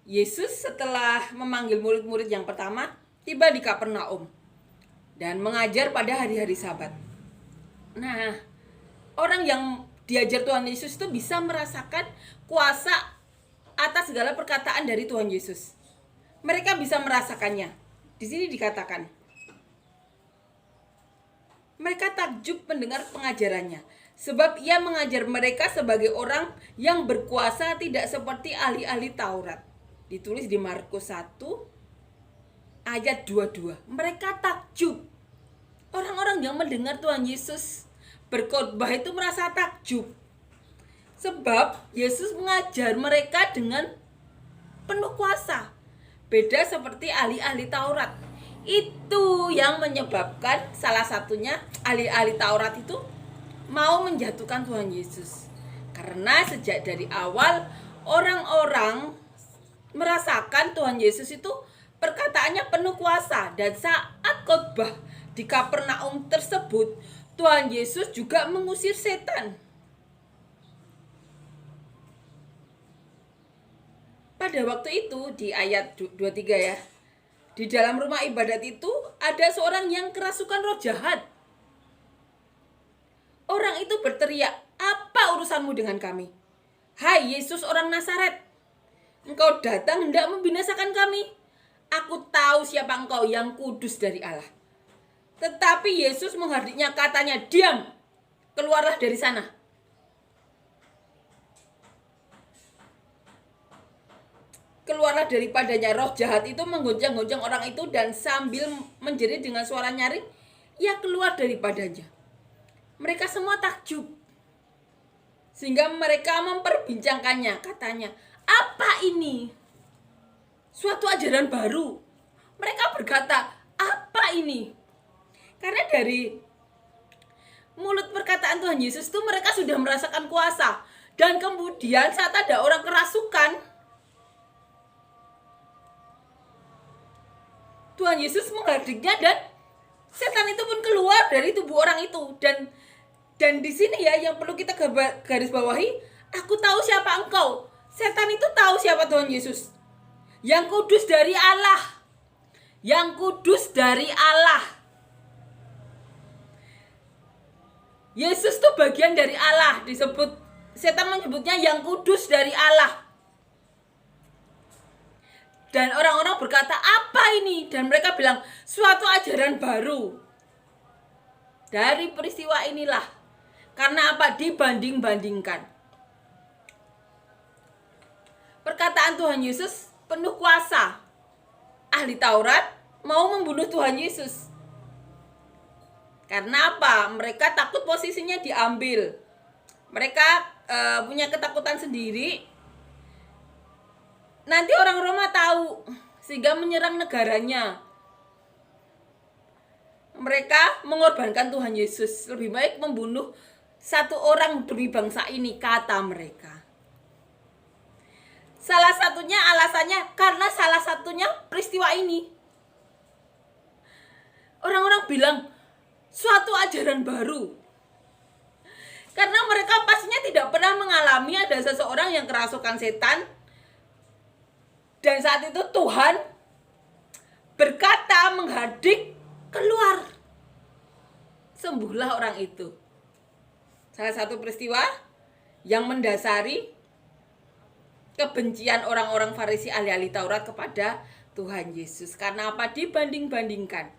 Yesus setelah memanggil murid-murid yang pertama, tiba di Kapernaum dan mengajar pada hari-hari Sabat. Nah, orang yang diajar Tuhan Yesus itu bisa merasakan kuasa atas segala perkataan dari Tuhan Yesus. Mereka bisa merasakannya. Di sini dikatakan, mereka takjub mendengar pengajarannya, sebab ia mengajar mereka sebagai orang yang berkuasa, tidak seperti ahli-ahli Taurat. Ditulis di Markus 1 ayat 22. Mereka takjub. Orang-orang yang mendengar Tuhan Yesus berkhotbah itu merasa takjub. Sebab Yesus mengajar mereka dengan penuh kuasa. Beda seperti ahli-ahli Taurat. Itu yang menyebabkan salah satunya ahli-ahli Taurat itu mau menjatuhkan Tuhan Yesus. Karena sejak dari awal orang-orang merasakan Tuhan Yesus itu perkataannya penuh kuasa. Dan saat khotbah di Kapernaum tersebut, Tuhan Yesus juga mengusir setan. Pada waktu itu di ayat 23 ya, di dalam rumah ibadat itu ada seorang yang kerasukan roh jahat. Orang itu berteriak, "Apa urusanmu dengan kami? Hai Yesus orang Nazaret, engkau datang hendak membinasakan kami. Aku tahu siapa engkau, yang kudus dari Allah." Tetapi Yesus menghardiknya, katanya, "Diam, keluarlah dari sana." Keluarlah daripadanya. Roh jahat itu menggoncang-goncang orang itu dan sambil menjerit dengan suara nyaring, ia keluar daripadanya. Mereka semua takjub, sehingga mereka memperbincangkannya. Katanya, "Apa ini? Suatu ajaran baru." Mereka berkata, "Apa ini?" Karena dari mulut perkataan Tuhan Yesus itu mereka sudah merasakan kuasa. Dan kemudian saat ada orang kerasukan, Tuhan Yesus menghardiknya dan setan itu pun keluar dari tubuh orang itu. Dan di sini ya yang perlu kita garis bawahi, aku tahu siapa engkau. Setan itu tahu siapa Tuhan Yesus. Yang kudus dari Allah. Yang kudus dari Allah. Yesus itu bagian dari Allah. Disebut, setan menyebutnya yang kudus dari Allah. Dan orang-orang berkata, "Apa ini?" Dan mereka bilang, "Suatu ajaran baru." Dari peristiwa inilah, karena apa? Dibanding-bandingkan. Perkataan Tuhan Yesus penuh kuasa. Ahli Taurat mau membunuh Tuhan Yesus. Karena apa? Mereka takut posisinya diambil. Mereka punya ketakutan sendiri. Nanti orang Roma tahu, sehingga menyerang negaranya. Mereka mengorbankan Tuhan Yesus. Lebih baik membunuh satu orang demi bangsa ini, kata mereka. Salah satunya alasannya karena salah satunya peristiwa ini. Orang-orang bilang suatu ajaran baru. Karena mereka pastinya tidak pernah mengalami ada seseorang yang kerasukan setan. Dan saat itu Tuhan berkata, menghardik, "Keluar, sembuhlah orang itu." Salah satu peristiwa yang mendasari kebencian orang-orang Farisi ahli-ahli Taurat kepada Tuhan Yesus. Karena apa? Dibanding-bandingkan.